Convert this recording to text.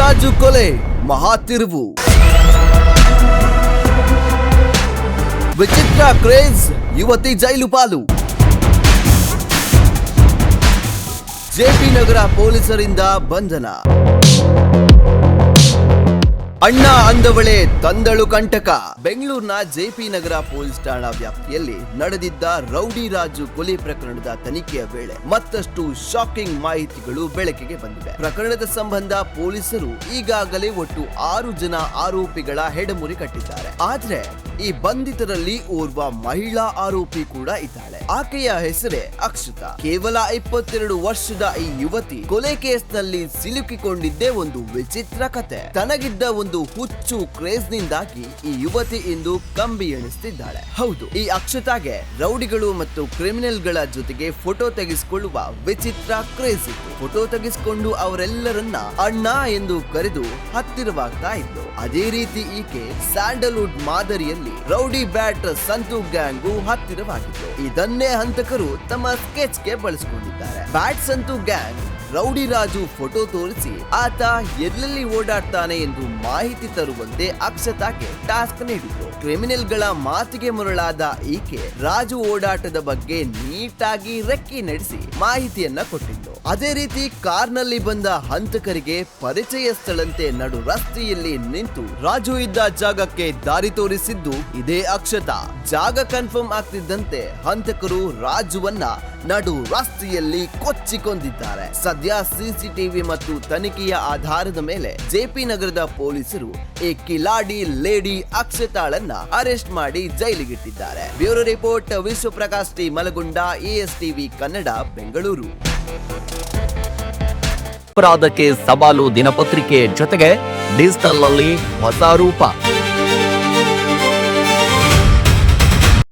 ರಾಜು ಕೊಲೆ ಮಹಾ ತಿರುವು. ವಿಚಿತ್ರ ಕ್ರೇಜ್, ಯುವತಿ ಜೈಲು ಪಾಲು. ಜೆಪಿ ನಗರ ಪೊಲೀಸರಿಂದ ಬಂಧನ. ಅಣ್ಣ ಅಂದವಳೆ ತಂದಳು ಕಂಟಕ. ಬೆಂಗಳೂರಿನ ಜೆಪಿ ನಗರ ಪೊಲೀಸ್ ಠಾಣಾ ವ್ಯಾಪ್ತಿಯಲ್ಲಿ ನಡೆದಿದ್ದ ರೌಡಿ ರಾಜು ಕೊಲೆ ಪ್ರಕರಣದ ತನಿಖೆಯ ವೇಳೆ ಮತ್ತಷ್ಟು ಶಾಕಿಂಗ್ ಮಾಹಿತಿಗಳು ಬೆಳಕಿಗೆ ಬಂದಿವೆ. ಪ್ರಕರಣದ ಸಂಬಂಧ ಪೊಲೀಸರು ಈಗಾಗಲೇ ಒಟ್ಟು 6 ಜನ ಆರೋಪಿಗಳ ಹೆಡಮುರಿ ಕಟ್ಟಿದ್ದಾರೆ. ಆದ್ರೆ ಈ ಬಂಧಿತರಲ್ಲಿ ಓರ್ವ ಮಹಿಳಾ ಆರೋಪಿ ಕೂಡ ಇದ್ದಾಳೆ. ಆಕೆಯ ಹೆಸರೇ ಅಕ್ಷತಾ. ಕೇವಲ 22 ವರ್ಷದ ಈ ಯುವತಿ ಕೊಲೆ ಕೇಸ್ನಲ್ಲಿ ಸಿಲುಕಿಕೊಂಡಿದ್ದೇ ಒಂದು ವಿಚಿತ್ರ ಕತೆ. ತನಗಿದ್ದ ಒಂದು ಹುಚ್ಚು ಕ್ರೇಜ್ ನಿಂದಾಗಿ ಈ ಯುವತಿ ಇಂದು ಕಂಬಿ ಎಣಿಸ್ತಿದ್ದಾಳೆ. ಹೌದು, ಈ ಅಕ್ಷತಾಗೆ ರೌಡಿಗಳು ಮತ್ತು ಕ್ರಿಮಿನಲ್ ಗಳ ಜೊತೆಗೆ ಫೋಟೋ ತೆಗೆಸಿಕೊಳ್ಳುವ ವಿಚಿತ್ರ ಕ್ರೇಜ್ ಇತ್ತು. ಫೋಟೋ ತೆಗೆಸಿಕೊಂಡು ಅವರೆಲ್ಲರನ್ನ ಅಣ್ಣ ಎಂದು ಕರೆದು ಹತ್ತಿರವಾಗ್ತಾ ಇತ್ತು. ಅದೇ ರೀತಿ ಈಕೆ ಸ್ಯಾಂಡಲ್ವುಡ್ ಮಾದರಿಯಲ್ಲಿ ರೌಡಿ ಬ್ಯಾಟ್ ಸಂತು ಗ್ಯಾಂಗು ಹತ್ತಿರವಾಗಿತ್ತು. ಇದನ್ನೇ ಹಂತಕರು ತಮ್ಮ ಸ್ಕೆಚ್ಗೆ ಬಳಸಿಕೊಂಡಿದ್ದಾರೆ. Bat Santu gang rowdy Raju photo ತೋರಿಸಿ ಆತ ಎಲ್ಲೆಲ್ಲಿ ಓಡಾಡ್ತಾನೆ ಎಂದು ಮಾಹಿತಿ ತರುವಂತೆ ಅಕ್ಷತಾಗೆ ಟಾಸ್ಕ್ ನೀಡಿದ್ರು. ಕ್ರಿಮಿನಲ್ ಗಳ ಮಾತಿಗೆ ಮರಳಾದ ಈಕೆ ರಾಜು ಓಡಾಟದ ಬಗ್ಗೆ ನೀಟಾಗಿ ರೆಕ್ಕಿ ನಡೆಸಿ ಮಾಹಿತಿಯನ್ನ ಕೊಟ್ಟಿದ್ದು. ಅದೇ ರೀತಿ ಕಾರ್ನಲ್ಲಿ ಬಂದ ಹಂತಕರಿಗೆ ಪರಿಚಯಸ್ಥಳಂತೆ ನಡು ರಸ್ತೆಯಲ್ಲಿ ನಿಂತು ರಾಜು ಇದ್ದ ಜಾಗಕ್ಕೆ ದಾರಿ ತೋರಿಸಿದ್ದು ಇದೇ ಅಕ್ಷತಾ. ಜಾಗ ಕನ್ಫರ್ಮ್ ಆಗ್ತಿದ್ದಂತೆ ಹಂತಕರು ರಾಜುವನ್ನ ನಡು ರಸ್ತೆಯಲ್ಲಿ ಕೊಚ್ಚಿಕೊಂಡಿದ್ದಾರೆ. ಸದ್ಯ ಸಿಸಿಟಿವಿ ಮತ್ತು ತನಿಖೆಯ ಆಧಾರದ ಮೇಲೆ ಜೆಪಿ ನಗರದ ಪೊಲೀಸರು ಈ ಕಿಲಾಡಿ ಲೇಡಿ ಅಕ್ಷತಾಳನ್ನ ಅರೆಸ್ಟ್ ಮಾಡಿ ಜೈಲಿಗಿಟ್ಟಿದ್ದಾರೆ. Bureau report, Vishwaprakash T Malagunda, ASTV Kannada, Bengaluru. ಅಪರಾಧಕ್ಕೆ ಸವಾಲು ದಿನಪತ್ರಿಕೆ ಜೊತೆಗೆ ಡಿಜಿಟಲ್ ನಲ್ಲಿ ಹೊಸ ರೂಪ.